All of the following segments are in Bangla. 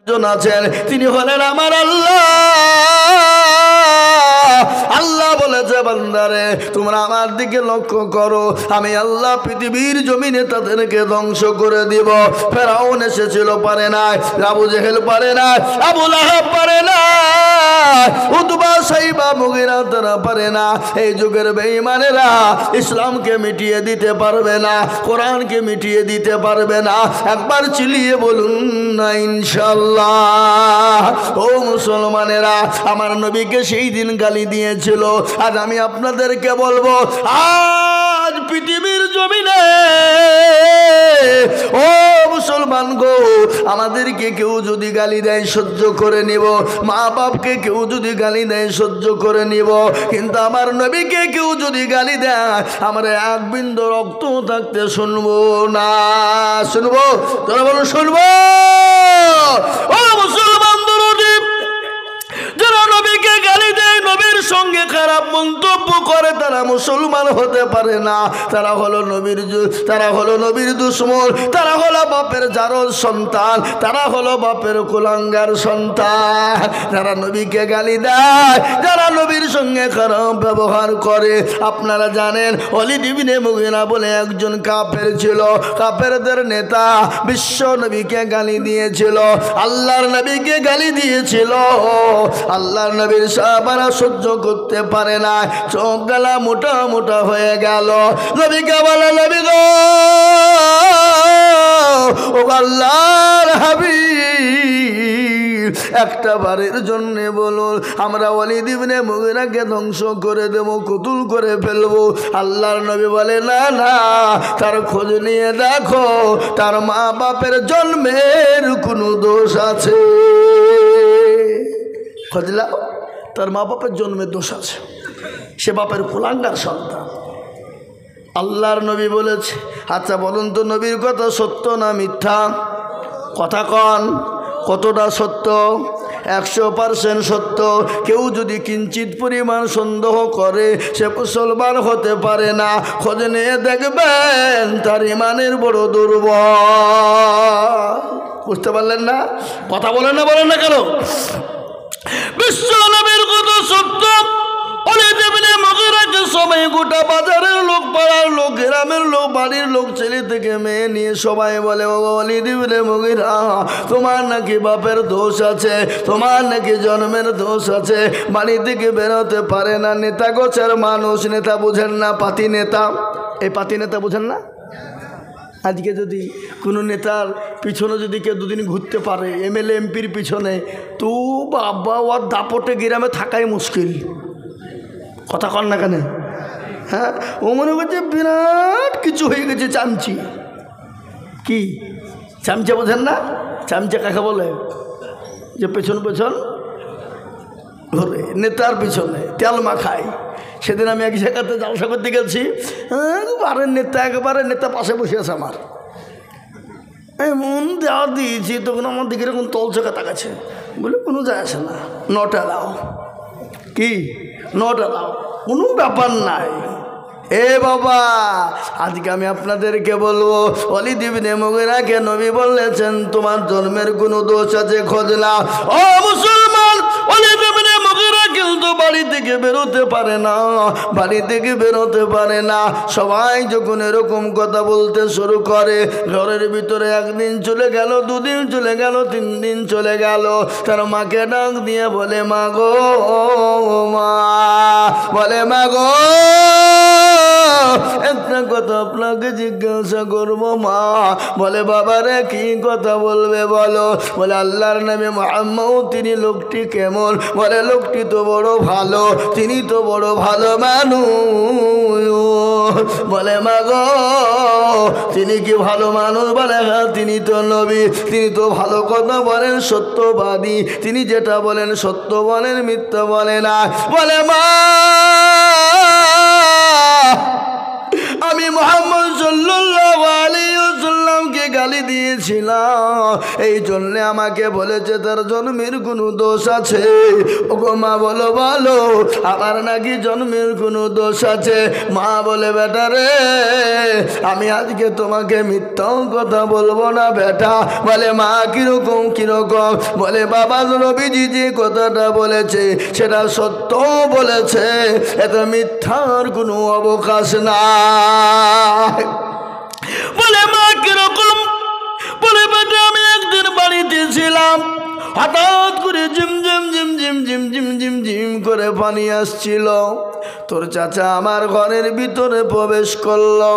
আছেন, তিনি হলেন আমার আল্লাহ। আল্লাহ বলেছে, বান্দারে তোমরা আমার দিকে লক্ষ্য করো, আমি আল্লাহ পৃথিবীর জমিনে তাদেরকে ধ্বংস করে দিব। ফেরাউন এসেছিল, পারে না। আবু জেহেল পারে না, আবু লাহাব পারে না, উতবা সাইবা মুগিরা তারা পারে না। এই যুগের বেঈমানেরা ইসলামকে মিটিয়ে দিতে পারবে না, কোরআনকে মিটিয়ে দিতে পারবে না। একবার চিল্লিয়ে বলুন না ইনশাআল্লাহ। ও মুসলমানেরা, আমার নবীকে সেই দিন গালি দিয়েছিল। আজ আমি আপনাদেরকে বলবো, আজ পৃথিবীর জমিনে ও মুসলমান গো, আমাদেরকে কেউ যদি গালি দেয় সহ্য করে নিব, মা বাপকে কেউ যদি গালি দেয় সহ্য করে নিব, কিন্তু আমার নবীকে কেউ যদি গালি দেয় আমরা এক বিন্দু রক্ত থাকতে শুনবো না। শুনবো? তোরা বলো শুনবো? ও মুসলমান দরদি, যারা নবীকে গালি দেয়, নবীর সঙ্গে খারাপ মন্তব্য করে, তারা মুসলমান হতে পারে না। তারা হলো নবীর দুশমন, তারা হলো বাপের জারজ সন্তান, তারা হলো বাপের কুলাঙ্গার সন্তান। যারা নবীকে গালি দেয়, যারা নবীর সঙ্গে খারাপ ব্যবহার করে, আপনারা জানেন ওয়ালিদ ইবনে মুগিরা বলে একজন কাফের ছিল, কাফেরদের নেতা, বিশ্ব নবীকে গালি দিয়েছিল, আল্লাহর নবীকে গালি দিয়েছিল। আল্লাহর নবীর সাহাবারা সহ্য করতে পারে না, চোখ গলা মোটা মোটা হয়ে গেল। নবীকে বলে, নবী গো, ও আল্লাহর হাবিব, একটা বারের জন্য বলুন, আমরা ওয়ালিদ ইবনে মুগিরাকে ধ্বংস করে দেব, কতল করে ফেলবো। আল্লাহর নবী বলে, না না, তার খোঁজ নিয়ে দেখো, তার মা বাপের জন্মের কোনো দোষ আছে। খোঁজলা, তার মা বাপের জন্মের দোষ আছে, সে বাপের কুলাঙ্গার সন্তান। আল্লাহর নবী বলেছে, আচ্ছা বলুন তো নবীর কথা সত্য না মিথ্যা? কথা কন, কতটা সত্য? 100% সত্য। কেউ যদি কিঞ্চিত পরিমাণ সন্দেহ করে, সে মুসলমান হতে পারে না। খোঁজ নিয়ে দেখবেন তার ইমানের বড় দুর্বল। বুঝতে পারলেন না? কথা বলেন না, বলেন না কেন? বিশ্ব নবীর কথা সত্য। ওয়ালিদ ইবনে মুগিরাকে সবাই, গোটা বাজারের লোক, পাড়ার লোক, গ্রামের লোক, বাড়ির লোক, ছেলে থেকে মেয়ে নিয়ে সবাই বলে, ও ওয়ালিদ ইবনে মুগিরা, তোমার নাকি বাপের দোষ আছে, তোমার নাকি জন্মের দোষ আছে, বাড়ি থেকে বেরোতে পারে না, নেতা গোছের মানুষ, নেতা বুঝেন না, পাতি নেতা। এই পাতি নেতা বুঝেন না? আজকে যদি কোনো নেতার পিছনে যদি কেউ দুদিন ঘুরতে পারে, এমএলএ এমপির পিছনে, তো বাবা ওর দাপটে গ্রামে থাকাই মুশকিল। কথা কন না কেন? হ্যাঁ, ও মনে করছে বিরাট কিছু হয়ে গেছে, চামচি। কি চামচা বোঝেন না? চামচা কাকে বলে? যে পেছন পেছন ঘুরে, নেতার পিছনে তেল মাখায়। সেদিন আমি এক জায়গাতে জালসা করতে গেছি, একবারে নেতা পাশে বসে আছে আমার, এমন দেওয়া দিয়েছি, তখন আমার দিকে এরকম তল চোখে তাকাচ্ছে, বলে কোনো যায় আসে না, নট অ্যালাউ। কি নট অ্যালাউ? কোনো ব্যাপার নাই। এ বাবা, আজকে আমি আপনাদেরকে বলবো, ওয়ালিদ ইবনে মুগিরাকে নবী বলেছেন, তোমার জন্মের কোনো দোষ আছে, খোঁজ নাও। ও মুসলমান, ওয়ালিদ ইবনে মুগিরা কিন্তু বাড়ি থেকে বেরোতে পারে না, বাড়ি থেকে বেরোতে পারে না। সবাই যখন এরকম কথা বলতে শুরু করে, ঘরের ভিতরে একদিন চলে গেল, দুদিন চলে গেল, 3 দিন চলে গেল। তার মাকে ডাক দিয়ে বলে, মা গো, মা, বলে মা গো, একটা কথা আপনাকে জিজ্ঞাসা করবো মা। বলে, বাবারে কি কথা বলবে বলো। বলে, আল্লাহর নামে মুহাম্মদ, তিনি লোকটি কেমন? বলে, লোকটি তো বড় ভালো, তিনি তো বড় ভালো মানুষ। বলে, মা গো, তিনি কি ভালো মানুষ? বলে, হ্যাঁ, তিনি তো নবী, তিনি তো ভালো কথা বলেন, সত্যবাদী, তিনি যেটা বলেন সত্য বলেন, মিথ্যা বলে না। বলে, মা, আমি মুহাম্মদ সাল্লাল্লাহু আলাইহি ওয়াসাল্লামকে গালি দিয়েছিলাম, এই জন্যে আমাকে বলেছে তার জন্মের কোনো দোষ আছে। ওগো মা বলো বলো আমার নাকি জন্মের কোনো দোষ আছে? মা বলে বেটা রে আমি আজকে তোমাকে মিথ্যা কথা বলবো না বেটা। বলে মা কিরকম কিরকম? বলে বাবা নবীজি যে কথাটা বলেছে সেটা সত্য বলেছে, এত মিথ্যার কোনো অবকাশ নাই। বলে মা কিরকম? বলে বেটা আমি একদিন বাড়িতে ছিলাম, হঠাৎ করে ঝিম ঝিম ঝিম ঝিম ঝিম ঝিম ঝিম ঝিম করে পানি আসছিল। তোর চাচা আমার ঘরের ভিতরে প্রবেশ করলো,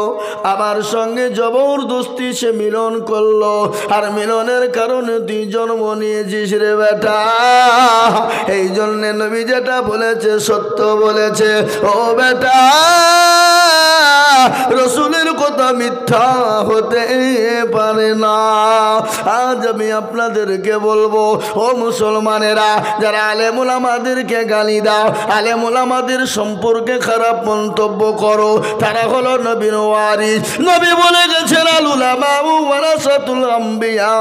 আমার সঙ্গে জবরদস্তি সে মিলন করলো, আর মিলনের কারণে তুই জন্ম নিয়েছিস রে বেটা। এই জন্যে নবী যেটা বলেছে সত্য বলেছে। ও বেটা রসুলের কথা মিথ্যা হতে পারে না। আজ আমি আপনাদেরকে বলবো ও মুসলমানেরা, যারা আলেম ওলামাদেরকে গালি দাও, আলেম ওলামাদের সম্পর্কে খারাপ মন্তব্য করো, তারা হলো নবীর ওয়ারিস। নবী বলে গেছেন আল উলামা ওয়ারাসাতুল আম্বিয়া।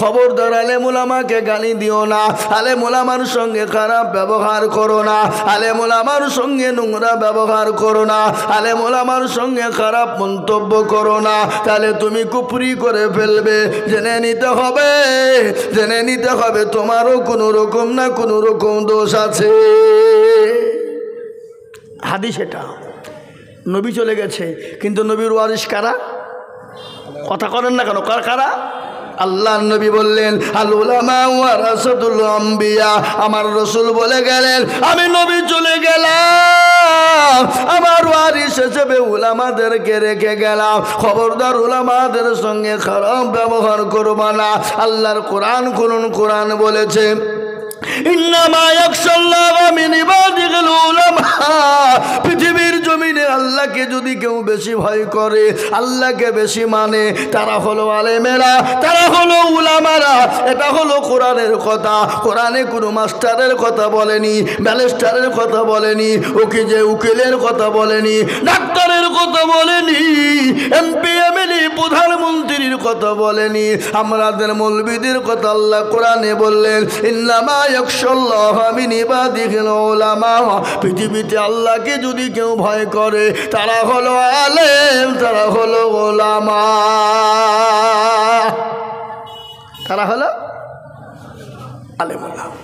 খবরদার আলেম ওলামাকে গালি দিও না, আলেম ওলামার সঙ্গে খারাপ ব্যবহার করো না, আলেম ওলামার সঙ্গে নোংরা ব্যবহার করো না, আলেম ওলামার সঙ্গে খারাপ মন্তব্য করো না, তাহলে তুমি কুফরি করে ফেলবে। জেনে নিতে হবে, জেনে নিতে হবে তোমারও কোনো রকম না কোনো রকম দোষ আছে। হাদিস এটা। নবী চলে গেছে কিন্তু নবীর ওয়ারিস কারা? কথা করেন না কেন? কারা? আল্লাহর নবী বললেন আল উলামা ওয়ারাসাতুল আম্বিয়া। আমার রাসূল বলে গেলেন আমি নবী চলে গেলাম, আমার ওয়ারিস হিসেবে উলামাদেরকে রেখে গেলাম। খবরদার উলামাদের সঙ্গে খারাপ ব্যবহার করবা না। আল্লাহর কোরআন খুলুন, কোরআন বলেছে ইন্নামা ইয়াখশাল্লাহা মিন ইবাদিহিল উলামা। পৃথিবীর জমিনে আল্লাহকে যদি কেউ বেশি ভয় করে, আল্লাহকে বেশি মানে, তারা হলো আলেমেরা, তারা হলো উলামারা। এটা হলো কোরআনের কথা। কোরআনে কোনো মাস্টারের কথা বলেনি, ব্যারিস্টারের কথা বলেনি, উকিলের কথা বলেনি, ডাক্তারের কথা বলেনি, এমপি এমএলএ প্রধানমন্ত্রীর কথা বলেনি, আমাদের মৌলবীদের কথা আল্লাহ কোরআনে বললেন ইন্নামা ইয়াখশাল্লাহা মিন ইবাদিহিল উলামা। পৃথিবীতে আল্লাহকে যদি কেউ ভয় করে তারা হলো আলেম, তারা হলো উলামা, তারা হলো আলেম উলামা।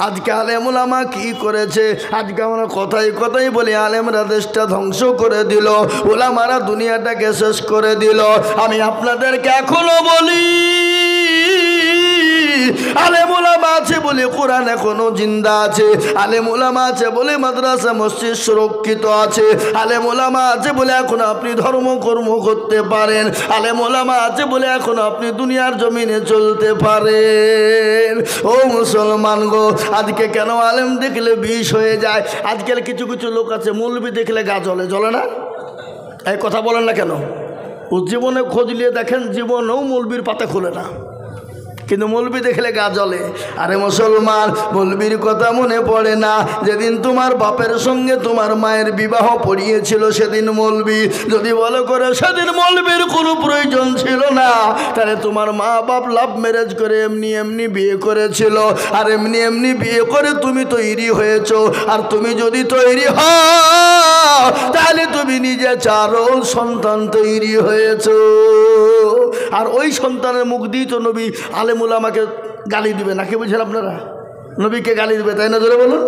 আজকে আলেম উলামা কি করেছে? আজকে আমরা কথাই কথাই বলি আলেমরা দেশটা ধ্বংস করে দিল, উলামারা দুনিয়াটাকে শেষ করে দিল। আমি আপনাদেরকে এখনো বলি আলেম উলামা আছে বলে কোরআন এখনো জিন্দা আছে, আলেম উলামা আছে বলে মাদ্রাসা মসজিদ সুরক্ষিত আছে, আলেম উলামা আছে বলে এখন আপনি ধর্মকর্ম করতে পারেন, আলেম উলামা আছে বলে এখন আপনি দুনিয়ার জমিনে চলতে পারেন। ও মুসলমান গো, আজকে কেন আলেম দেখলে বিষ হয়ে যায়? আজকাল কিছু কিছু লোক আছে মৌলবি দেখলে গা জ্বলে, জ্বলে না? এই কথা বলেন না কেন? ও জীবনে খোঁজ নিয়ে দেখেন জীবনেও মৌলবির পাতা খোলে না, কিন্তু মৌলবি দেখলে গা জ্বলে। আরে মুসলমান, মৌলবির কথা মনে পড়ে না যেদিন তোমার বাপের সঙ্গে তোমার মায়ের বিবাহ পড়িয়েছিল সেদিন মৌলবি? যদি বলো করে সেদিন মৌলবির কোনো প্রয়োজন ছিল না, তাহলে তোমার মা বাপ লাভ ম্যারেজ করে এমনি এমনি বিয়ে করেছিল, আর এমনি এমনি বিয়ে করে তুমি তৈরি হয়েছ। আর তুমি যদি তৈরি হও তাহলে তুমি নিজে চারো সন্তান তৈরি হয়েছ, আর ওই সন্তানের মুখ দিয়ে তো নবী আলেম উলামাকে গালি দিবে নাকি? বুঝলেন আপনারা? নবীকে গালি দিবে, তাই না? জোরে বলুন।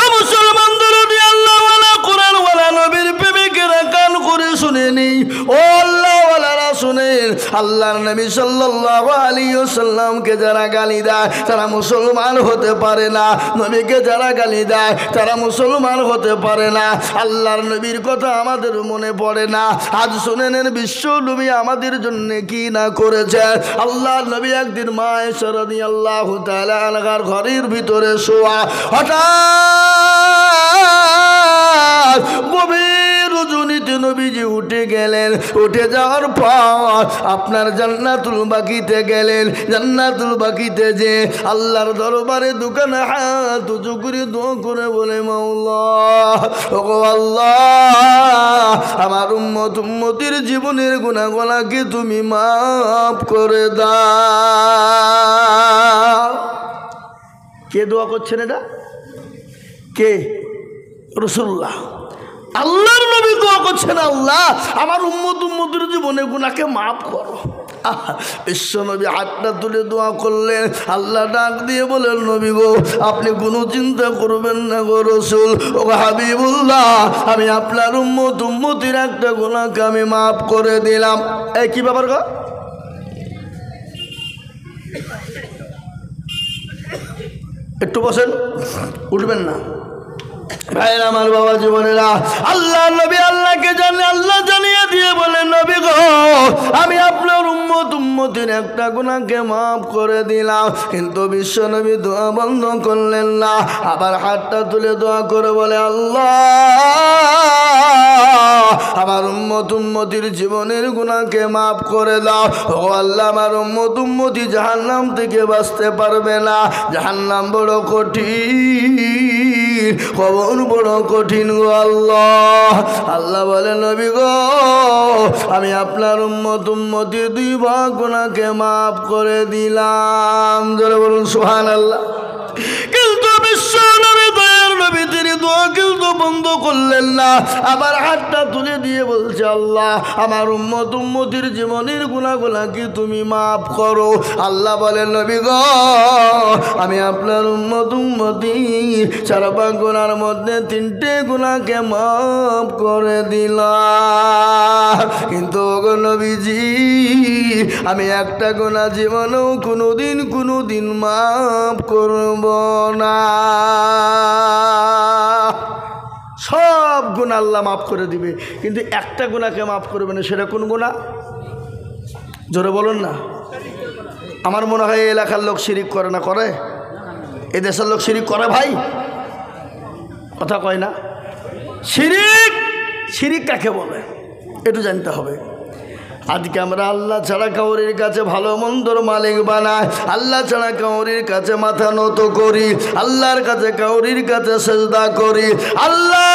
ও মুসলমান দরদি আল্লাহ ওয়ালা কোরআন ওয়ালা নবীর প্রেমিকেরা কান করে শুনে নেই। ও আল্লাহ ওয়ালারা শুনেন, আল্লাহর নবী সাল্লাল্লাহু আলাইহি ওয়াসাল্লামকে যারা গালি দেয় তারা মুসলমান হতে পারে না, নবীকে যারা গালি দেয় তারা মুসলমান হতে পারে না। আল্লাহর নবীর কথা আমাদের মনে পড়ে না। আজ শুনেন বিশ্ব নবী আমাদের জন্য কি না করেছে। আল্লাহর নবী একদিন মা আয়েশা রাদিয়াল্লাহু তাআলা আনহার ঘরের ভিতরে শোয়া, হঠাৎ গভীর অজুনিতে নবীজি উঠে গেলেন। উঠে যাওয়ার পর আপনার জান্নাতুল বাকিতে গেলেন। জান্নাতুল বাকিতে যে আল্লাহর দরবারে দোকানে হাত উঁচু করে দোয়া করে বলে, মাওলা ওগো আল্লাহ, আমার উম্মতির জীবনের গুনাহগুলোকে তুমি মাফ করে দাও। কে দোয়া করছেন এটা? কে? রাসূলুল্লাহ। আল্লাহর নবী দোয়া করছেন, আল্লাহ আমার উম্মতের জীবনের গুনাহকে মাফ করো। বিশ্ব নবী হাতটা তুলে দোয়া করলেন। আল্লাহ ডাক দিয়ে বলেন, নবী গো আপনি কোনো চিন্তা করবেন না গো রাসূল। ও হাবিবুল্লাহ, আমি আপনার উম্মতির একটা গুনাহকে আমি মাফ করে দিলাম। এই কি ব্যাপার গো? একটু বসেন, উঠবেন না ভাইয়ের আমার বাবা জীবনেরা। আল্লাহ নবী আল্লাহকে জানে, আল্লাহ জানিয়ে দিয়ে বলেন, নবী গো আমি আপনার উম্মতির একটা গুনাহকে মাফ করে দিলাম। কিন্তু বিশ্ব নবী দোয়া বন্ধ করলেন না, আবার হাতটা তুলে দোয়া করে বলে, আল্লাহ আমার উম্মতির জীবনের গুনাহকে মাফ করে দাও। ও আল্লাহ আমার উম্মতি জাহান্নাম থেকে বাঁচতে পারবে না। জাহান্নাম বড় কঠিন, কবর বড় কঠিন গো আল্লাহ। আল্লাহ বলে, নবী গো আমি আপনার উম্মতির 2 ভাগ গুনাহকে মাফ করে দিলাম। জোরে বলুন সুবহানাল্লাহ। কিন্তু বিশ্ব নবী দয়ার নবী তিনি দোয়া কিন্তু বন্ধ করলেন না, আবার হাতটা তুলে দিয়ে বলছে, আল্লাহ আমার উম্মতির জীবনের গুনাহগুলোকে তুমি মাফ করো। আল্লাহ বলেন, নবী গো আমি আপনার উম্মতি 4 ভাগ গুনার মধ্যে 3টে গুনাহকে মাফ করে দিলাম। কিন্তু গো নবীজি আমি একটা গুনাহ জীবনেও কোনোদিন মাফ করব না। সব গুনাহ আল্লাহ মাফ করে দিবে, কিন্তু একটা গুনাহকে মাফ করবে না। সেটা কোন গুনাহ? জোরে বলুন না। আমার মনে হয় এই এলাকার লোক শিরিক করে না? করে? এই দেশের লোক শিরিক করে ভাই? কথা কয় না। শিরিক কাকে বলে একটু জানতে হবে। আজকে আমরা আল্লাহ ছাড়া কাউরির কাছে ভালো মন্দর মালিক বানাই, আল্লাহ ছাড়া কাউরির কাছে মাথা নত করি, আল্লাহর কাছে কাউরির কাছে সেজদা করি। আল্লাহ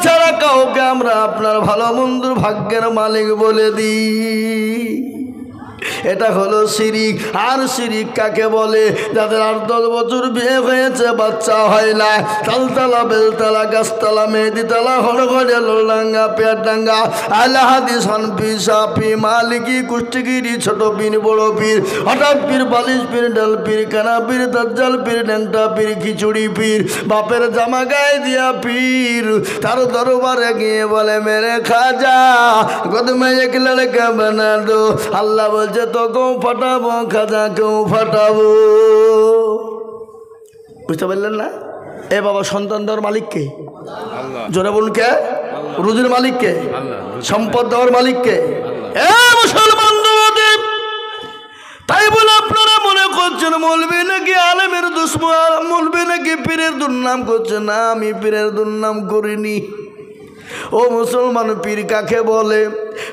ছাড়া কাউকে আমরা আপনার ভালো মন্দর ভাগ্যের মালিক বলে দিই। এটা হলো শিরিক। আর শিরিক কাকে বলে? যাদের 8-10 বছর বিয়ে হয়েছে, বাচ্চা হয় না, তালতলা বেলতলা গাছতলা মেহেদিতলা হরঘরে লোলডাঙ্গা পেয়ারডাঙ্গা আলা হাদিস হানফি শাফি মালিকি কুষ্টিগিরি ছোট পীর বড় পীর হঠাৎ পীর বালিশ পীর ডাল পীর কানা পীর দাজ্জাল পীর ন্যাংটা পীর খিচুড়ি পীর বাপের জামা গায়ে দিয়া পীর তার দরবারে গিয়ে বলে, মেরে খাজা কদমে এক লড়কা বানা দো। আল্লাহ বলছে, তোকেও ফাটাবো, খাজাকেও ফাটাবো। বুঝতে পারলেন না? এ বাবা সন্তান দেওয়ার মালিক কে? জোরে বলুন কে? রুজির মালিক কে? সম্পদ দেওয়ার মালিক কে? এ মুসলমান, তাই বলে আপনারা মনে করছেন মৌলবি নাকি আলেমের দুশ্মন, মৌলবি নাকি পীরের দুর্নাম করছে। না, আমি পীরের দুর্নাম করিনি। ও মুসলমান, পীর কাকে বলে?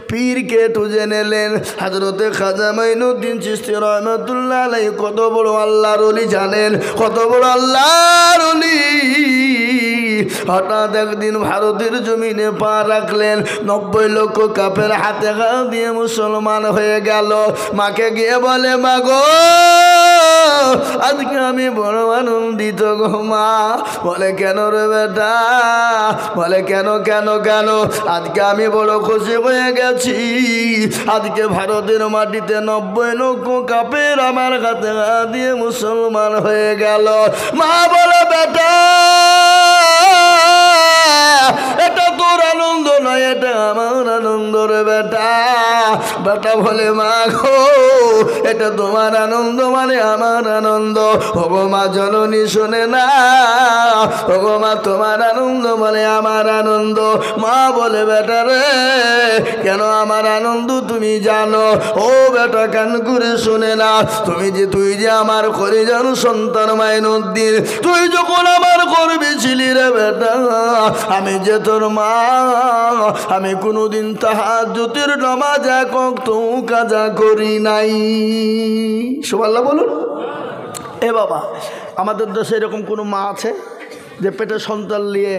পীরকে একটু জেনে নেন। হযরতে খাজা মাইনুদ্দিন চিশতি রহমাতুল্লাহ আলাইহি কত বড় আল্লাহর ওলি জানেন? কত বড় আল্লাহর ওলি। হঠাৎ একদিন ভারতের জমিনে পা রাখলেন, 90 লক্ষ কাফের হাতে হাত দিয়ে মুসলমান হয়ে গেল। মাকে গিয়ে বলে, মা গো আজকে আমি বড় আনন্দিত গো মা। বলে, কেন রে বেটা? বলে, কেন কেন কেন? আজকে আমি বড় খুশি হয়ে গেছি। আজকে ভারতের মাটিতে 90 লক্ষ কাফের আমার হাতে হাত দিয়ে মুসলমান হয়ে গেল। মা বলে, বেটা এটা তোর আনন্দ নয়, এটা আমার আনন্দ রে বেটা। বেটা বলে, মা গো এটা তোমার আনন্দ মানে আমার আনন্দ। ওগো মা জননী শোনে না, ওগো মা তোমার আনন্দ মানে আমার আনন্দ। মা বলে, বেটা রে কেন আমার আনন্দ তুমি জানো? ও বেটা কান করে শুনে না, তুই যে আমার কলিজার সন্তান মাইনুদ্দিন, তুই যখন আমার গর্বে ছিলি রে বেটা, আমি যে তোর মা, আমি কোনোদিন তাহাজ্জুদের নামাজ এক ওয়াক্ত কাজা করি নাই। সুবহানাল্লাহ বলুন। এ বাবা, আমাদের দেশে এরকম কোনো মা আছে যে পেটে সন্তান নিয়ে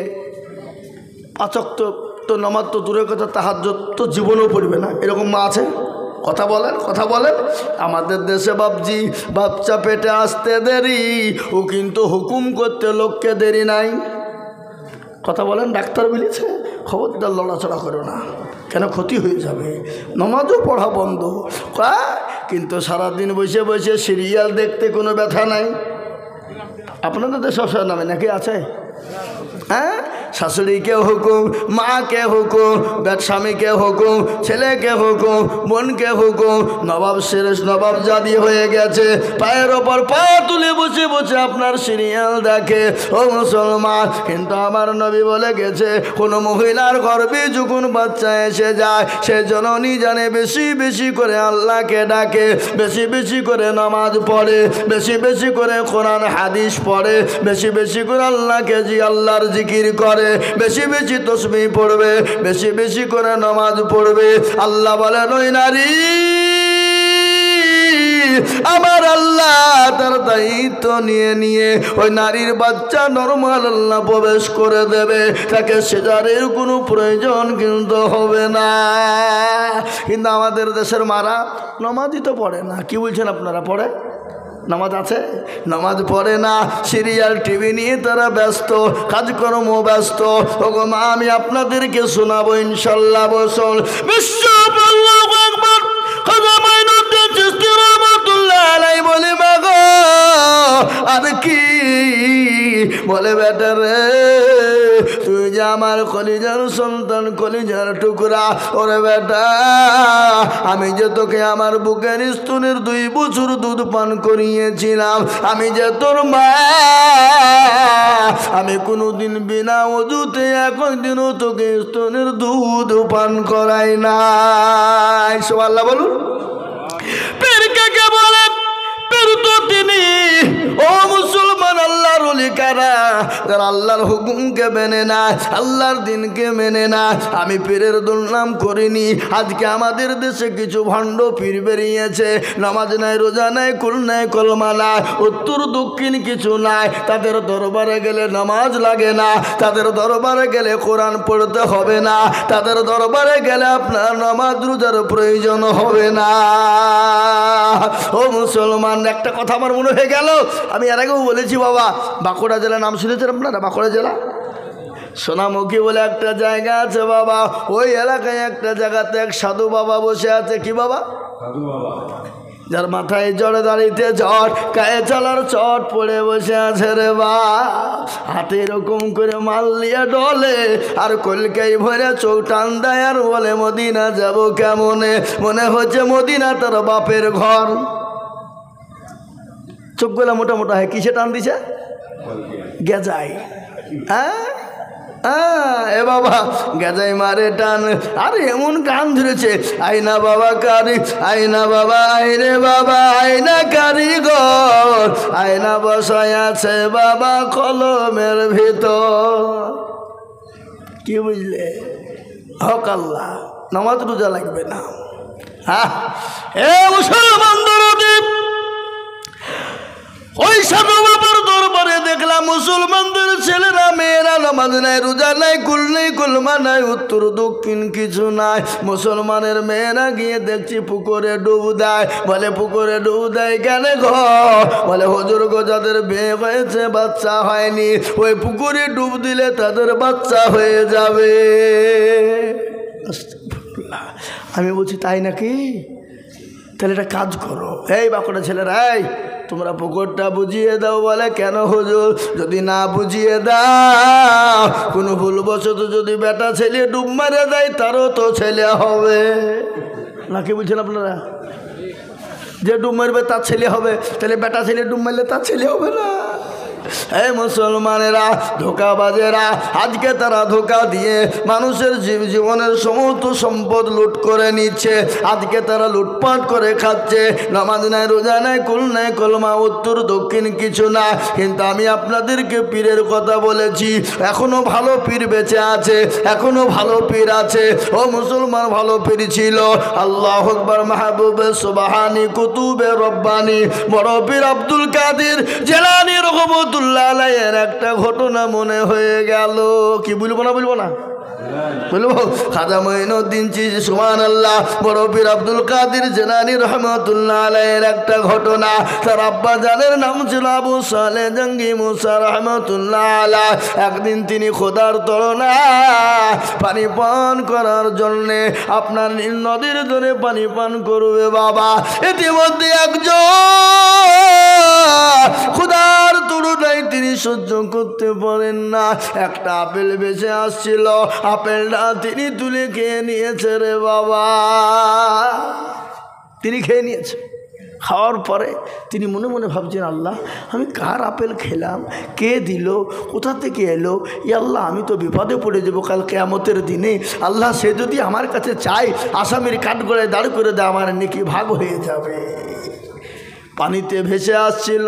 পাঁচ ওয়াক্ত তো নামাজ তো দূরের কথা, তাহাজ্জুদ তো জীবনেও পড়বে না, এরকম মা আছে? কথা বলেন, কথা বলেন। আমাদের দেশে বাপজি বাচ্চা পেটে আসতে দেরি, ও কিন্তু হুকুম করতে লোককে দেরি নাই। কথা বলেন। ডাক্তার বলেছে খবরদার লড়াচড়া করো না, কেন ক্ষতি হয়ে যাবে, নামাজও পড়া বন্ধ। কিন্তু সারাদিন বসে বসে সিরিয়াল দেখতে কোনো ব্যথা নাই। আপনাদের দেশে সব নামে নাকি আছে? হ্যাঁ, শাশুড়িকে হুকুম, মাকে হুকুম, স্বামীকে হুকুম, ছেলেকে হুকুম, বোনকে হুকুম। নবাব শেরেশ নবাব জাদি হয়ে গেছে, পায়ের ওপর পা তুলে বসে বসে আপনার সিরিয়াল দেখে। ও মুসলমান, কিন্তু আমার নবী বলে গেছে কোনো মহিলার গর্ভে যখন বাচ্চা এসে যায়, সে জননী জানে বেশি বেশি করে আল্লাহকে ডাকে, বেশি বেশি করে নামাজ পড়ে, বেশি বেশি করে কোরআন হাদিস পড়ে, বেশি বেশি করে আল্লাহকে আল্লাহর জিকির করে, বেশি বেশি তসবিহ পড়বে, বেশি বেশি করে নামাজ পড়বে। আল্লাহ বলেন ওই নারী আমার আল্লাহ তার দায়িত্ব নিয়ে নিয়ে ওই নারীর বাচ্চা নরমাল আল্লাহ প্রবেশ করে দেবে, তাকে সিজারের কোনো প্রয়োজন কিন্তু হবে না। কিন্তু আমাদের দেশের মারা নামাজই তো পড়ে না। কি বলছেন আপনারা? পড়ে? নামাজ আছে? নামাজ পড়ে না, সিরিয়াল টিভি নিয়ে তারা ব্যস্ত, কাজকর্ম ব্যস্ত। ওগো মা, আমি আপনাদেরকে শোনাবো ইনশাল্লাহ। বসল বিশ্ব বলে মাগো আর কি বলে, বেটা রে তুই যে আমার কলিজার সন্তান, কলিজার টুকরা, ওরে বেটা আমি যে তোকে আমার বুকের স্তনের 2 বছর দুধ পান করিয়েছিলাম, আমি যে তোর মা, আমি কোনোদিন বিনা ওযুতে একদিনও তোকে স্তনের দুধ পান করাই নাই। সুবহানাল্লাহ বলুন। পীর কাকে বলে? পীর তো তিনি। ও মুসলমান, আল্লাহর ওলি কারা? যারা আল্লাহর হুকুমকে মেনে না, আল্লাহর দিনকে মেনে না। আমি পীরের দুর্নাম করিনি। আজকে আমাদের দেশে কিছু ভণ্ড পীর বেরিয়েছে, নামাজ নাই, রোজা নাই, কুল নাই, কলমা নাই, উত্তর দক্ষিণ কিছু নাই। তাদের দরবারে গেলে নামাজ লাগে না, তাদের দরবারে গেলে কোরআন পড়তে হবে না, তাদের দরবারে গেলে আপনার নামাজ রোজার প্রয়োজন হবে না। ও মুসলমান, একটা কথা আমার মনে হয়ে গেল, আমি এর আগেও বলেছি বাবা, বাঁকুড়া জেলা নাম শুনেছেন আপনারা? বাঁকুড়া জেলা সোনামুখী বলে একটা জায়গা আছে বাবা। ওই এলাকায় একটা জায়গাতে এক সাধু বাবা বসে আছে। কি বাবা? সাধু বাবা, যার মাথায় জড়ে দাঁড়িতে চট, গায়ে চালার চট পড়ে বসে আছে রে বা। হাতে এরকম করে মাল নিয়ে ডলে, আর কলকাই ভরে চোখ টান দেয়, আর বলে মদিনা যাব কেমনে, মনে হচ্ছে মদিনা তার বাপের ঘর। চোখগুলা মোটা মোটা হয়, কিসে টান দিছে? গেজাই। হ্যাঁ এ বাবা, গেজাই মারে টান। আরে এমন গান ধরেছে, আইনা বাবা কারি, আইনা বাবা, আইরে বাবা, আইনা কারিগর, আয়না বসায় আছে বাবা কলমের ভিতর। কি বুঝলে? হক আল্লাহ, নামাজ রোজা লাগবে না। হ্যাঁ, এ মুসলমান দরদীপ, ওই সাধু বাবার দরবারে দেখলাম মুসলমানদের ছেলেরা মেয়েরা নামাজ নাই, রোজা নাই, কুল নেই, কলমা নাই, উত্তর দক্ষিণ কিছু নাই। মুসলমানের মেয়েরা গিয়ে দেখছি পুকুরে ডুব দেয়। বলে পুকুরে ডুব দেয় কেন গো? বলে হুজুর গো, যাদের বিয়ে হয়েছে বাচ্চা হয়নি, ওই পুকুরে ডুব দিলে তাদের বাচ্চা হয়ে যাবে। আমি বলছি তাই নাকি? তাহলে একটা কাজ করো, এই বাঁকুড়া ছেলেরা, এই তোমরা পুকুরটা বুঝিয়ে দাও। বলে কেন হুজুর? যদি না বুঝিয়ে দাও, কোনো ভুলবশত যদি বেটা ছেলে ডুব মারে দেয়, তারও তো ছেলে হবে নাকি? বুঝছেন আপনারা? যে ডুব মারবে তার ছেলে হবে, তাহলে বেটা ছেলে ডুব মারলে তার ছেলে হবে না? এই মুসলমানেরা, ধোঁকাবাজেরা আজকে তারা ধোঁকা দিয়ে মানুষের জীবনের সমস্ত সম্পদ লুট করে নিচ্ছে। আজকে তারা লুটপাট করে খাচ্ছে। নামাজ নাই, রোজা নাই, কুল নাই, কলমা উত্তর দক্ষিণ কিছু না। কিন্তু আমি আপনাদেরকে পীরের কথা বলেছি, এখনো ভালো পীর বেঁচে আছে, এখনো ভালো পীর আছে। ও মুসলমান, ভালো পীর ছিল আল্লাহু আকবার, মাহবুবে সুবহানি, কুতুবে রব্বানি, বড় পীর আব্দুল কাদের জিলানী রহমাতুল্লাহ আলাইহির একটা ঘটনা মনে হয়ে গেল। কি বলবো না বলবো? খাজা মঈনুদ্দিন চিশতি সুবহানাল্লাহ, বড় পীর আব্দুল কাদের জিলানী রহমাতুল্লাহ আলাইহির একটা ঘটনা। তার আব্বা জানের নাম ছিল আবু সালেহ জঙ্গি মুসা রহমাতুল্লাহ আলাইহি। একদিন তিনি খোদার তড়নায় পানি পান করার জন্যে আপনার নীল নদীর ধরে পানি পান করবে বাবা। ইতিমধ্যে একজন খোদার তড়নায় তিনি সহ্য করতে পারেন না। একটা আপেল বেঁচে আসছিল, আপেলটা তিনি তুলে খেয়ে নিয়েছে রে বাবা। তিনি খেয়ে নিয়েছে। খাওয়ার পরে তিনি মনে মনে ভাবছেন, আল্লাহ আমি কার আপেল খেলাম, কে দিল, কোথা থেকে এলো? ই আল্লাহ, আমি তো বিপদে পড়ে যাবো কাল কিয়ামতের দিনে। আল্লাহ, সে যদি আমার কাছে চায় আসামির কাঠগড়ায় দাঁড় করে দেয়, আমার নেকি ভাগ হয়ে যাবে। পানিতে ভেসে আসছিল।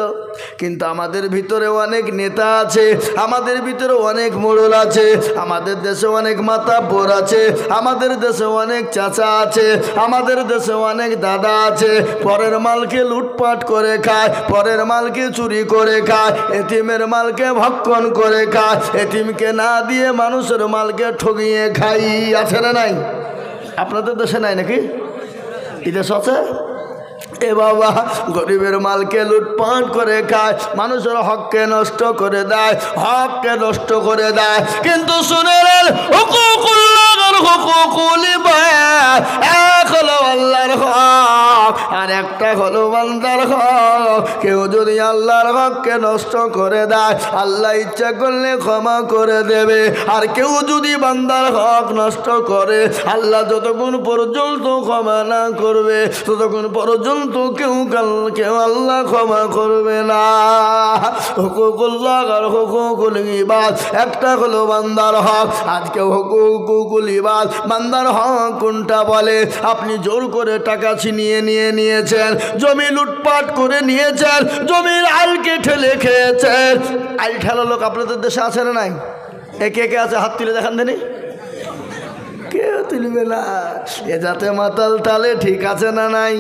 কিন্তু আমাদের ভিতরে অনেক নেতা আছে, আমাদের ভিতরে অনেক মোড়ল আছে, আমাদের দেশে অনেক মাতাব্বর আছে, আমাদের দেশে অনেক চাচা আছে, আমাদের দেশে অনেক দাদা আছে। পরের মালকে লুটপাট করে খায়, পরের মালকে চুরি করে খায়, এতিমের মালকে ভক্ষণ করে খায়, এতিমকে না দিয়ে মানুষের মালকে ঠগিয়ে খাই। আছে না নাই? আপনাদের দেশে নাই নাকি? এই দেশ আছে? এ বাবা, গরিবের মালকে লুটপাট করে খায়, মানুষের হককে নষ্ট করে দেয়, হককে নষ্ট করে দেয়। কিন্তু শুনেন, হুকুকুল্লাহর হুকুকুল ইবাদ, এক হলো আল্লাহর হক আর একটা হলো বান্দার হক। কেউ যদি আল্লাহর হককে নষ্ট করে দেয়, আল্লাহ ইচ্ছা করলে ক্ষমা করে দেবে। আর কেউ যদি বান্দার হক নষ্ট করে, আল্লাহ যতক্ষণ পর্যন্ত ক্ষমা না করবে, ততক্ষণ পর্যন্ত কেউ আল্লাহ ক্ষমা করবে না। হুকুকুল্লাহ আর হুকুকুল ইবাদ, একটা হলো বান্দার হক। আজকে হুকুকুল ইবাদ, বান্দার হক কোনটা বলে? আপনি জোর করে টাকা ছিনিয়ে নিয়েছেন, জমি লুটপাট করে নিয়েছেন, জমির আলকে ঠেলে খেয়েছেন। আল ঠেলা লোক আপনাদের দেশে আছে না নাই? একে কে আছে? হাত তুলে দেখান দেনি। কেউ তুলবে না। এ যাতে মাতাল তালে ঠিক আছে না নাই?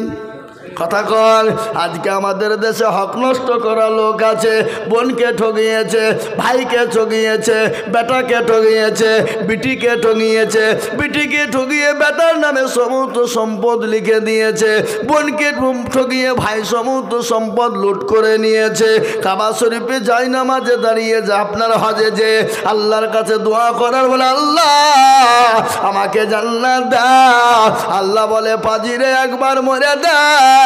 কথা কর। আজকে আমাদের দেশে হক নষ্ট করা লোক আছে। বোনকে ঠগিয়েছে, ভাইকে ঠগিয়েছে, বেটাকে ঠগিয়েছে, বিটিকে ঠগিয়েছে, বিটিকে ঠগিয়ে বেটার নামে সমস্ত সম্পদ লিখে দিয়েছে, বোনকে ঠগিয়ে ভাই সমস্ত সম্পদ লুট করে নিয়েছে। কাবা শরীফে যাই নামাজে দাঁড়িয়ে যে আপনার হজে যে আল্লাহর কাছে দোয়া করার বলে, আল্লাহ আমাকে জান্নাত দাও। আল্লাহ বলে, পাজিরে একবার মরে দেয়,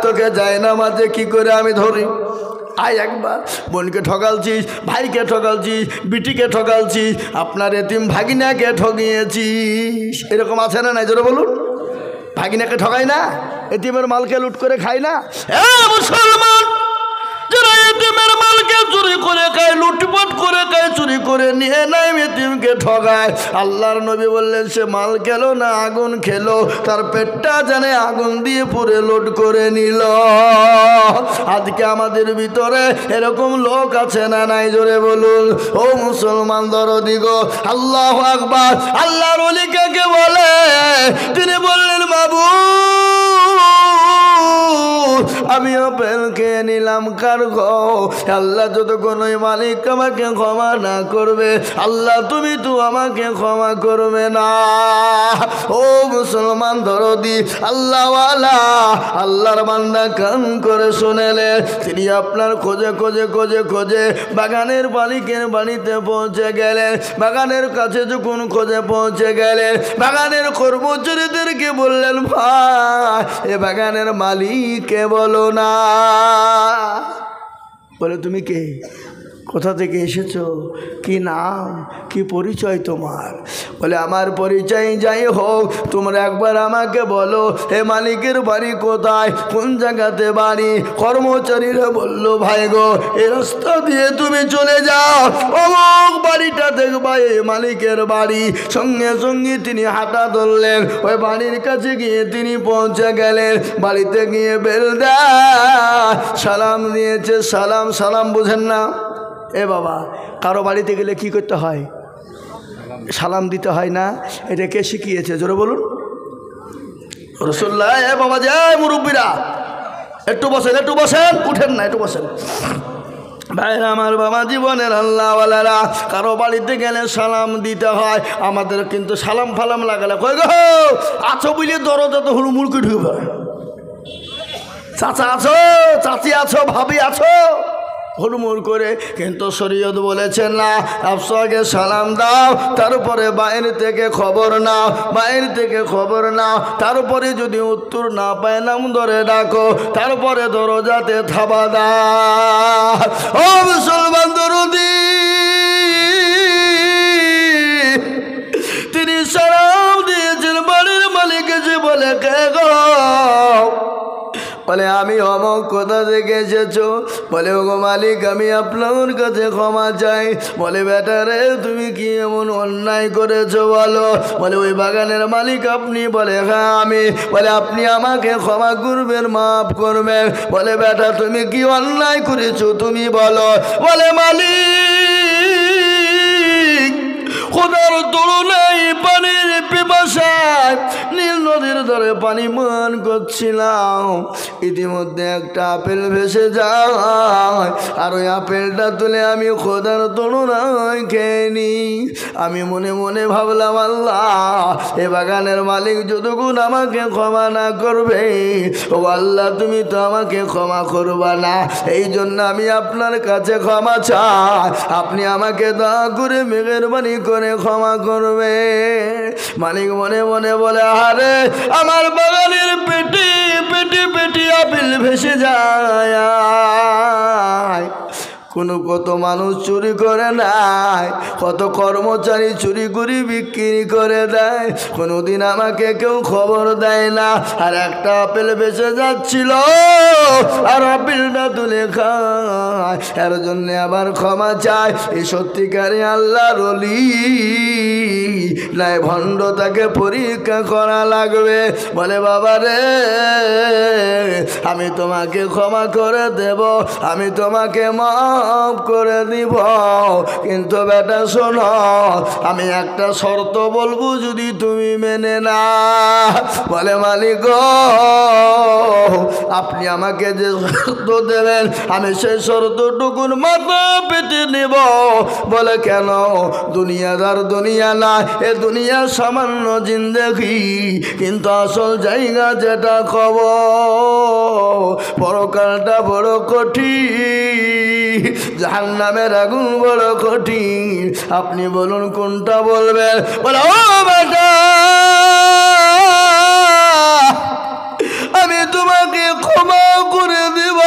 তোকে যায় না মাঝে কি করে আমি ধরি? আয় একবার। বোনকে ঠকালছিস, ভাইকে ঠকালছিস, বিটিকে ঠকালছিস, আপনার এতিম ভাগিনাকে ঠগিয়েছিস। এরকম আছে না নাই? জোরে বলুন। ভাগিনাকে ঠকাই না, এতিমের মালকে লুট করে খাই না? মুসলমান যারা এতিমের মালকে চুরি করে খায়, লুটপাট করে খায়, চুরি করে নিয়ে নাই, এতিমকে ঠগায়, আল্লাহর নবী বললেন সে মাল খেলো না আগুন খেলো, তার পেটটা জানে আগুন দিয়ে পুরে লোড করে নিল। আজকে আমাদের ভিতরে এরকম লোক আছে না নাই? জোরে বলুন। ও মুসলমান দরদি গো, আল্লাহু আকবার। আল্লাহর ওলি কাকে বলে? তিনি বললেন, মাবুদ আমি আপেল খেয়ে নিলাম কার গো? আল্লাহ যতক্ষণ ওই মালিক আমাকে ক্ষমা না করবে, আল্লাহ তুমি তো আমাকে ক্ষমা করবে না। ও মুসলমান দরদি, আল্লাহওয়ালা আল্লাহর বান্দা কান করে শুনেলে, তিনি আপনার খোঁজে খোঁজে খোঁজে খোঁজে বাগানের মালিকের বাড়িতে পৌঁছে গেলেন। বাগানের কাছে যখন খোঁজে পৌঁছে গেলেন, বাগানের কর্মচারীদেরকে বললেন, ভাই এ বাগানের মালিককে বলো না। বলে, তুমি কে? কোথা থেকে এসেছো, কি নাম, কি পরিচয় তোমার? বলে আমার পরিচয় যাই হোক, তোমরা একবার আমাকে বলো হে মালিকের বাড়ি কোথায়, কোন জায়গাতে বাড়ি? কর্মচারীরা বলল ভাই গো এই রাস্তা দিয়ে তুমি চলে যাও, অমুক বাড়িটা দেখবা এই মালিকের বাড়ি। সঙ্গে সঙ্গে তিনি হাঁটা ধরলেন, ওই বাড়ির কাছে গিয়ে তিনি পৌঁছে গেলেন। বাড়িতে গিয়ে বেল দেয়, সালাম দিয়েছে। সালাম সালাম বুঝেন না? এ বাবা, কারো বাড়িতে গেলে কি করতে হয়? সালাম দিতে হয় না? এটা কে শিখিয়েছে জোরে বলুন? রাসূলুল্লাহ। এ বাবা যায় মুরব্বীরা, একটু বসেন, একটু বসেন, উঠেন না, একটু বসেন। ভাইরা আমার, বাবা জীবনের আল্লাহওয়ালারা, কারো বাড়িতে গেলে সালাম দিতে হয়। আমাদের কিন্তু সালাম ফালাম লাগালে কই গো আছো বুঝলে দরজা তো হুড়মুড়কে ঢুকবে। চাচা আছো, চাচি আছো, ভাবি আছো, হুড়মুড় করে। কিন্তু শরীয়ত বলেছেন না, আগে সালাম দাও, তারপরে বাইরে থেকে খবর নাও, বাইরে থেকে খবর নাও, তারপরে যদি উত্তর না পায় নাম ধরে ডাকো, তারপরে দরজাতে থাবা দাও। ও মুসলমান দরদি, তিনি সালাম দিয়েছেন, বাড়ির মালিক এসে বলে কে গো? বলে আমি অমুক কোথা থেকে এসেছো? বলে ওগো মালিক আমি আপনার কাছে ক্ষমা চাই। বলে বেটা রে তুমি কি এমন অন্যায় করেছো বলো? বলে ওই বাগানের মালিক আপনি? বলে হ্যাঁ আমি। বলে আপনি আমাকে ক্ষমা করবেন, মাফ করবেন। বলে বেটা তুমি কি অন্যায় করেছো তুমি বলো? বলে মালিক খোদার তুলনায় পানির পিপাসায় নীল নদীর ধারে পানি পান করছিলাম, ইতিমধ্যে একটা আপেল ভেসে যায়, আর ওই আপেলটা তুলে আমি খোদার তুলনায় খেয়ে নি। আমি মনে মনে ভাবলাম আল্লাহ এ বাগানের মালিক যতক্ষণ আমাকে ক্ষমা না করবে, ও আল্লাহ তুমি তো আমাকে ক্ষমা করবা না, এই জন্য আমি আপনার কাছে ক্ষমা চাই, আপনি আমাকে দয়া করে মেহেরবানি করে ক্ষমা করবে। মালিক মনে মনে বলে আরে আমার বাগানের পেটে পেটে পেটে আপেল ভেসে যায়, কত মানুষ চুরি করে নেয়, কত কর্মচারী চুরি করে বিক্রি করে দেয়, কোনোদিন আমাকে কেউ খবর দেয় না। আর একটা আপেল বেঁচে যাচ্ছিল, আর আপেলটা তুলে খায়, এর জন্য আবার ক্ষমা চায়। এই সত্যিকারে আল্লাহর ওলি নাই ভণ্ড, তাকে পরীক্ষা করা লাগবে। বলে বাবা রে আমি তোমাকে ক্ষমা করে দেব, আমি তোমাকে মাফ করে দিব, কিন্তু বেটা শোনো আমি একটা শর্ত বলবো, যদি তুমি মেনে না। বলে মালিক আপনি আমাকে যে শর্ত দেবেন আমি সেই শর্তটুকুন মাথা পেতে নেব। বলে কেন? দুনিয়াদার দুনিয়া না, এ দুনিয়া সামান্য জিন্দেগি, কিন্তু আসল জায়গা যেটা খবর পরকালটা বড় কঠিন, জাহান্নামের আগুন বড় কঠিন। আপনি বলুন কোনটা বলবেন? বলে ও বেটা আমি তোমাকে ক্ষমা করে দিব,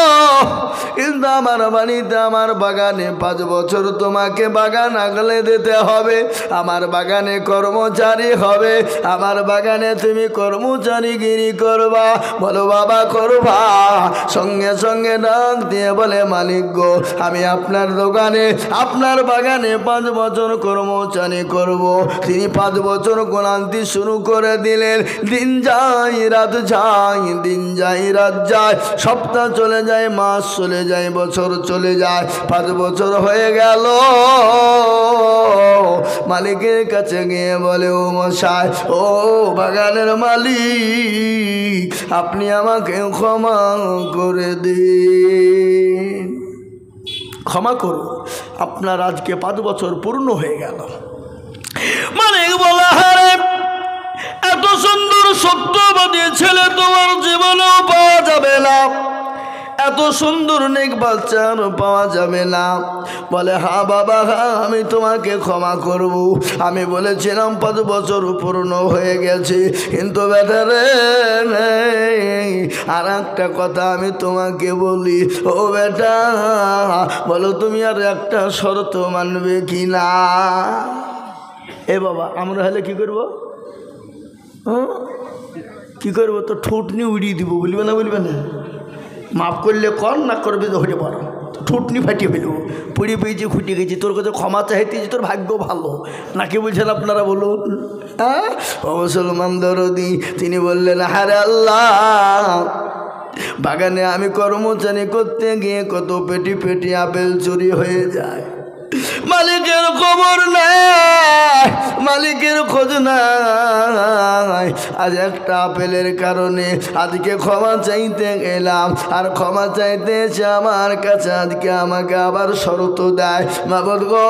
কিন্তু আমার বাড়িতে আমার বাগানে 5 বছর তোমাকে বাগান আগলে দিতে হবে, আমার বাগানে কর্মচারী হবে, আমার বাগানে তুমি কর্মচারীগিরি করবা। বলো বাবা করবা। সঙ্গে সঙ্গে ডাক দিয়ে বলে মালিক গো আমি আপনার দোকানে আপনার বাগানে 5 বছর কর্মচারী করব। তিনি 5 বছর গোলান্তি শুরু করে দিলেন। দিন যায় রাত যায়, দিন যায় রাত যায়, সপ্তাহ চলে যায়, মাস চলে যায়, বছর চলে যায়, 5 বছর হয়ে গেল। মালিকের কাছে গিয়ে বলে ও মশাই, ও বাগানের মালিক আপনি আমাকে ক্ষমা করে দিন, ক্ষমা করুন, আপনার আজকে 5 বছর পূর্ণ হয়ে গেল। মালিক বলে হারে এত সুন্দর সত্যবাদী ছেলে তোমার জীবনেও পাওয়া যাবে না, এত সুন্দর নেক বাচ্চা আর পাওয়া যাবে না। বলে হ্যাঁ বাবা, হ্যাঁ আমি তোমাকে ক্ষমা করব। আমি বলেছিলাম 5 বছর পূর্ণ হয়ে গেছে, কিন্তু বেটা রে আর একটা কথা আমি তোমাকে বলি, ও বেটা বলো তুমি আর একটা শর্ত মানবে কি না? এ বাবা আমরা হলে কি করবো? কি করবো? তো ঠোঁট নিয়ে উড়িয়ে দিব, বলবে না? বলবে না? মাফ করলে কর, না করবে তো হতে পারো, ঠুটনি ফাটিয়ে ফেলবো। পুড়ি পেয়েছি, খুঁটিয়ে গেছি, তোর কাছে ক্ষমা চাইতেছি, তোর ভাগ্য ভালো নাকি বলছেন আপনারা বলুন? হ্যাঁ ও মুসলমান দরদি, তিনি বললেন হারে আল্লাহ, বাগানে আমি কর্মচারী করতে গিয়ে কত পেটি পেটি আপেল চুরি হয়ে যায়, মালিকের খবর নাই, মালিকের খোঁজ নাই। আজ একটা আপেলের কারণে আজকে ক্ষমা চাইতে গেলাম, আর ক্ষমা চাইতে এসে আমার কাছে আজকে আমাকে আবার শর্ত দেয়। মাবুদ গো,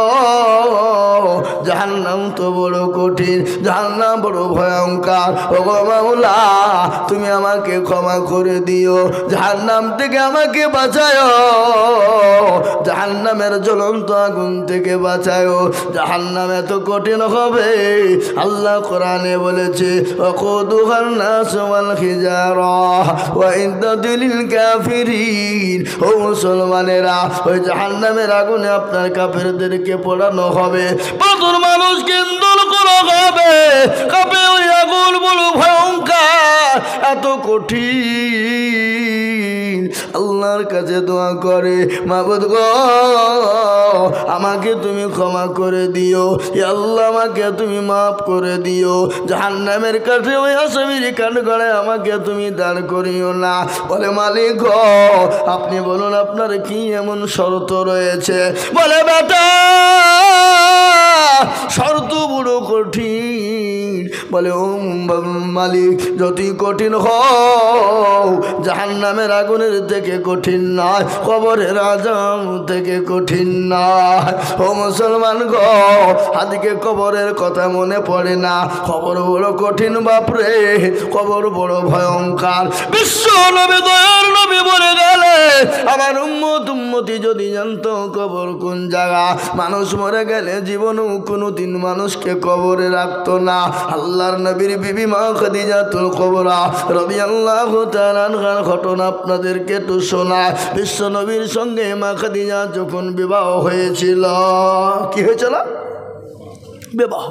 জাহান্নাম তো বড় কঠিন, জাহান্নাম বড় ভয়ঙ্কর, ও গো মাওলা তুমি আমাকে ক্ষমা করে দিও, জাহান্নাম থেকে আমাকে বাঁচায়, জাহান্নামের জ্বলন্ত আগুন থেকে বাঁচায়, জাহান্নাম এত কঠিন হবে। আল্লাহ কোরআনে বলেছে ওয়াকুদুহান নাস ওয়াল হিজারা ওয়া ইদ্দাতুল লিল কাফিরিন। ও মুসলমানেরা, ওই জাহান্নামের আগুনে আপনার কাফেরদেরকে পোড়ানো হবে, প্রচুর মানুষকে ইন্ধন করা হবে, কাপে ওই আগুন বড় ভয়ঙ্কর, এত কঠিন। আল্লাহর কাছে দোয়া করে, মাবুদ গো আমাকে তুমি ক্ষমা করে দিও, আল্লাহ আমাকে তুমি মাফ করে দিও, জাহান্নামের কাছে ওই আসামির কাঠগড়ায় আমাকে তুমি দাঁড় করিও না। বলে মালিক গো আপনি বলুন আপনার কি এমন শর্ত রয়েছে? বলে বেটা শর্ত বড় কঠিন। বলে ও মালিক যতই কঠিন হও জাহান্নামের আগুনের থেকে কঠিন নয়, কবরের আযাব থেকে কঠিন নয়। ও মুসলমান গো আজকে কবরের কথা মনে পড়ে না, কবর বড় কঠিন বাপরে, কবর বড় ভয়ঙ্কর। বিশ্ব নবী দয়ার নবী বলে গেলে আমার উম্মতি যদি জানতো কবর কোন জায়গা, মানুষ মরে গেলে জীবনও কোনোদিন মানুষকে কবরে রাখতো না। আল্লাহর নবীর বিবি মা খাদিজাতুল কুবরা রাদিয়াল্লাহু তাআলা আনহার ঘটনা আপনাদেরকে একটু শোনায়। বিশ্ব নবীর সঙ্গে মা খাদিজা যখন বিবাহ হয়েছিল, কি হয়েছিল? বিবাহ।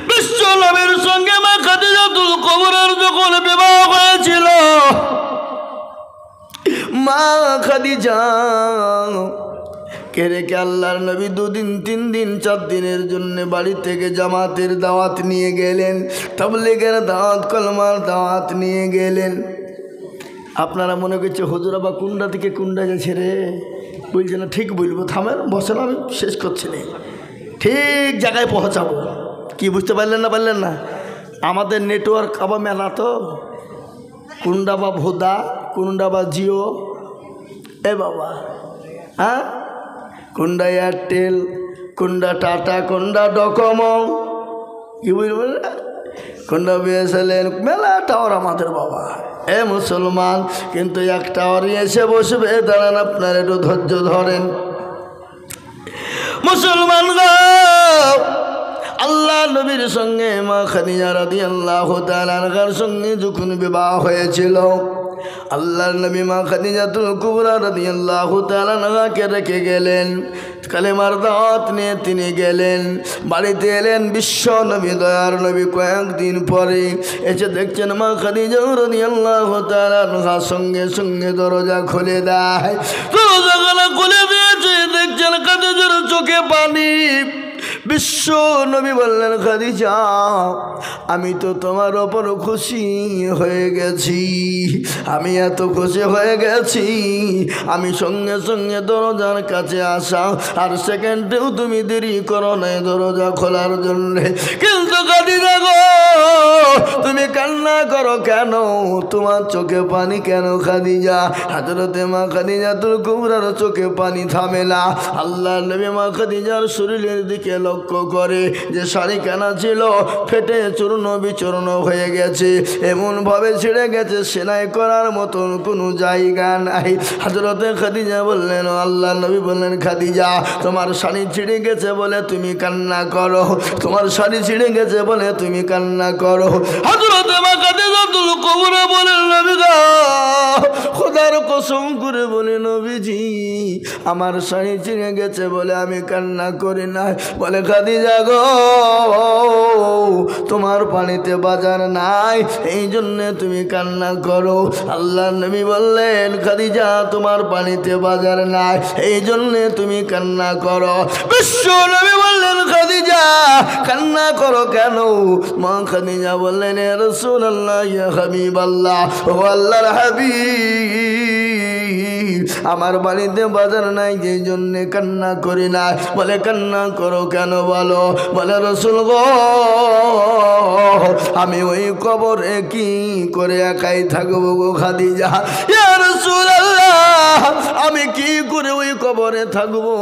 বিশ্ব নবীর সঙ্গে মা খাদিজাতুল কুবরার যখন বিবাহ হয়েছিল, মা খাদিজা কে রেখে আল্লাহর নবী 2 দিন 3 দিন 4 দিনের জন্য বাড়ি থেকে জামাতের দাওয়াত নিয়ে গেলেন, তাবলীগের দাওয়াত, কলমার দাওয়াত নিয়ে গেলেন। আপনারা মনে করছে হুজুর বা কুন্ডা থেকে কুন্ডা গেছে রে, বলছে না ঠিক বলবো, থামেন বসেন, আমি শেষ করছি না, ঠিক জায়গায় পৌঁছাবো। কি বুঝতে পারলেন না? পারলেন না? আমাদের নেটওয়ার্ক আবার মেলা তো, কুন্ডা বা ভোদা, কুন্ডা বা জিও, এ বাবা হ্যাঁ, কুন্ডা এয়ারটেল, কুন্ডা টাটা, কুন্ডা ডকোমো, কি বুঝবেন, কুন্ডা বিএসএনএল, মেলা টাওয়ার আমাদের বাবা। এ মুসলমান, কিন্তু এক টাওয়ারই এসে বসবে, দাঁড়ান আপনার একটু ধৈর্য ধরেন। মুসলমান আল্লাহ নবীর সঙ্গে মা খাদিজা রাদিয়াল্লাহু তাআলা আনহার সঙ্গে যখন বিবাহ হয়েছিল, আল্লাহর নবী মা খাদিজাতুল কুবরা রাদিয়াল্লাহু তাআলা আনহাকে রেখে গেলেন, কালেমার দাওয়াত নিয়ে তিনি গেলেন, বাড়িতে এলেন। বিশ্ব নবী দয়ার নবী কয়েকদিন পরে এসে দেখছেন মা খাদিজা রাদিয়াল্লাহু তাআলা আনহার সঙ্গে সঙ্গে দরজা খুলে দেয়। দরজা খুলে দিয়েছে, দেখছেন খাদিজার চোখে পানি। বিশ্ব নবী বললেন খাদিজা আমি তো তোমার ওপর খুশি হয়ে গেছি, আমি এত খুশি হয়ে গেছি, আমি সঙ্গে সঙ্গে দরজার কাছে আসা, আর সেকেন্ডেও তুমি দেরি করো নাই দরজা খোলার জন্য। কিন্তু খাদিজা গো তুমি কান্না করো কেন, তোমার চোখে পানি কেন খাদিজা? হযরতে মা খাদিজাতুল কুবরার চোখে পানি থামে না। আল্লাহর নবী মা খাদিজার শরীরের দিকে লক্ষ্য করে যে শাড়ি কেনা ছিল ফেটে চূর্ণ বিচূর্ণ হয়ে গেছে, এমনভাবে ছিঁড়ে গেছে সেলাই করার মতন কোনো জায়গা নাই। হযরতে খাদিজা বললেন, আল্লাহর নবী বললেন, খাদিজা তোমার শাড়ি ছিঁড়ে গেছে বলে তুমি কান্না করো, তোমার শাড়ি ছিঁড়ে গেছে বলে তুমি কান্না করো। হযরতে মা খাদিজাতুল কুবরা বলেন, নবী গো খোদার কসম করে বলে নবীজি আমার শাড়ি ছিঁড়ে গেছে বলে আমি কান্না করি না। বলে খাদিজা গো তোমার পানিতে বাজার নাই এই জন্যে তুমি কান্না করো। আল্লাহর নবী বললেন, খাদিজা তোমার পানিতে বাজার নাই এই জন্যে তুমি কান্না করো। বিশ্ব নবী বললেন, খাদিজা কান্না করো কেন? মা খাদিজা বললেন, ইয়া রাসূলুল্লাহ ইয়া হাবিবাল্লাহ, ও আল্লাহর হাবিব আমার বাড়িতে বাজার নাই যে জন্য কান্না করি না। বলে কান্না করো কেন বলো? বলে রাসূল গো আমি ওই কবরে কি করে একাই থাকবো গো খাদিজা? ইয়া রাসূলুল্লাহ আমি কি করে ওই কবরে থাকবো?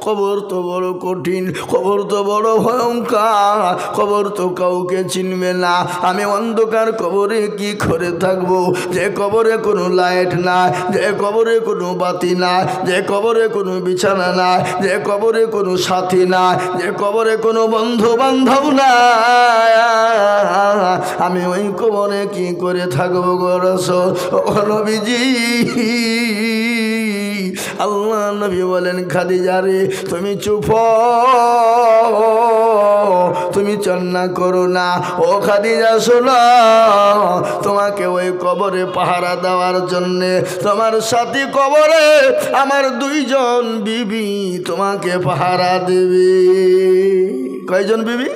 কবর তো বড় কঠিন, কবর তো বড় ভয়ঙ্কর, কবর তো কাউকে চিনবে না। আমি অন্ধকার কবরে কি করে থাকবো? যে কবরে কোনো লাইট নাই, যে কবরে কোনো বাতি নাই, যে কবরে কোনো বিছানা নাই, যে কবরে কোনো সাথী নাই, যে কবরে কোনো বন্ধু বান্ধব নাই, আমি ওই কবরে কি করে থাকবো গো রাসূল ও নবীজি? আল্লাহ নবী বলেন, খাদিজা রে তুমি চুপ, তুমি চন্না করো না। ও খাদিজা শোনো, তোমাকে ওই কবরে পাহারা দেওয়ার জন্যে তোমার সাথী কবরে আমার দুইজন বিবি তোমাকে পাহারা দেবে। কয়জন বিবি?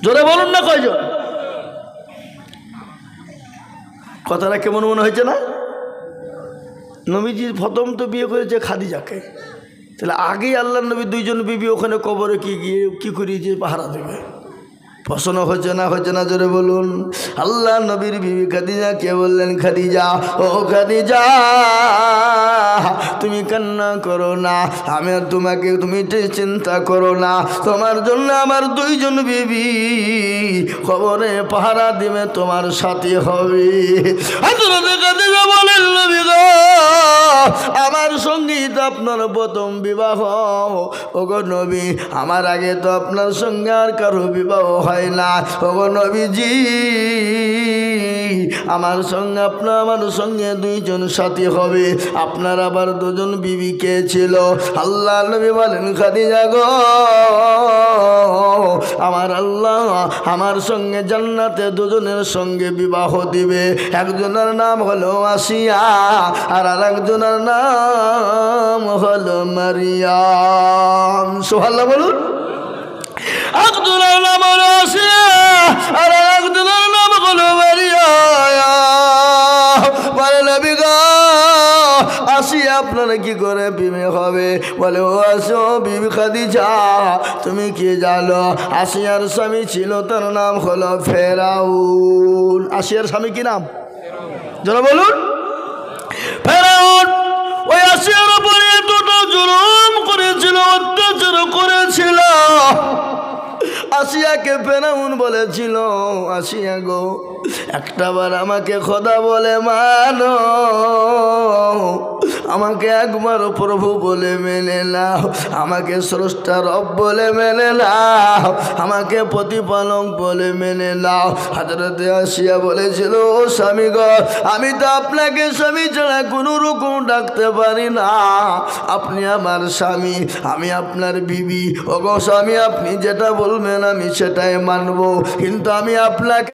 জোরে বলুন না কয়জন? কথাটা কেমন মনে হয়েছে না? নবীজি প্রথম তো বিয়ে করেছে খাদিজাকে, তাহলে আগেই আল্লাহর নবী দুইজন বিবি ওখানে কবরে কি গিয়ে কি করিয়েছে পাহারা দেবে। প্রশ্ন হচ্ছে না? হচ্ছে না? জোরে বলুন। আল্লাহ নবীর বিবি খাদিজাকে বললেন, খাদিজা ও খাদিজা তুমি কান্না করো না, আমি আর তোমাকে তুমি চিন্তা করো না, তোমার জন্য আমার দুইজন বিবি কবরে পাহারা দিবে, তোমার সাথে হবে। হযরতে খাদিজা বলেন, নবী গো আমার সঙ্গে তো আপনার প্রথম বিবাহ, ওগো নবী আমার আগে তো আপনার সঙ্গে আর কারো বিবাহ হয় না। ওগো নবীজি আমার সঙ্গে আমার সঙ্গে দুইজন সাথী হবে, আপনার আবার দুজন বিবি কে ছিল? আল্লাহ নবী বলেন, খাদিজা গো আমার আল্লাহ আমার সঙ্গে জান্নাতে দুজনের সঙ্গে বিবাহ দিবে। একজনের নাম হলো আসিয়া আর আরেকজনের নাম হলো মারিয়াম। সুবহানাল্লাহ বলুন। একজনের নাম হলো আসিয়া আর একজনের নাম হলো মারিয়াম। বলে নবী গো আসিয়া আপনারা কি করে বিয়ে হবে? বলে ও আসো বিবি খাদিজা তুমি কি জানো আসিয়ার স্বামী ছিল, তার নাম হলো ফেরাউন। আসিয়ার স্বামী কি নাম? যারা বলুন ফেরাউন। ওই আসিয়ার উপরে এতটা জুলুম করেছিল, অত্যাচার করেছিল। আসিয়াকে ফেরাউন বলেছিল, আসিয়া গো একটাবার আমাকে খোদা বলে মানো, আমাকে একবার প্রভু বলে মেনে নাও, আমাকে স্রষ্টা রব বলে মেনে নাও, আমাকে প্রতিপালক বলে মেনে নাও। হযরতে আসিয়া বলেছিল, ও স্বামী গো আমি তো আপনাকে স্বামী ছাড়া কোনো রকম ডাকতে পারি না, আপনি আমার স্বামী, আমি আপনার বিবি। ও গো স্বামী আপনি যেটা বলবেন আমি সেটাই মানবো, কিন্তু আমি আপনাকে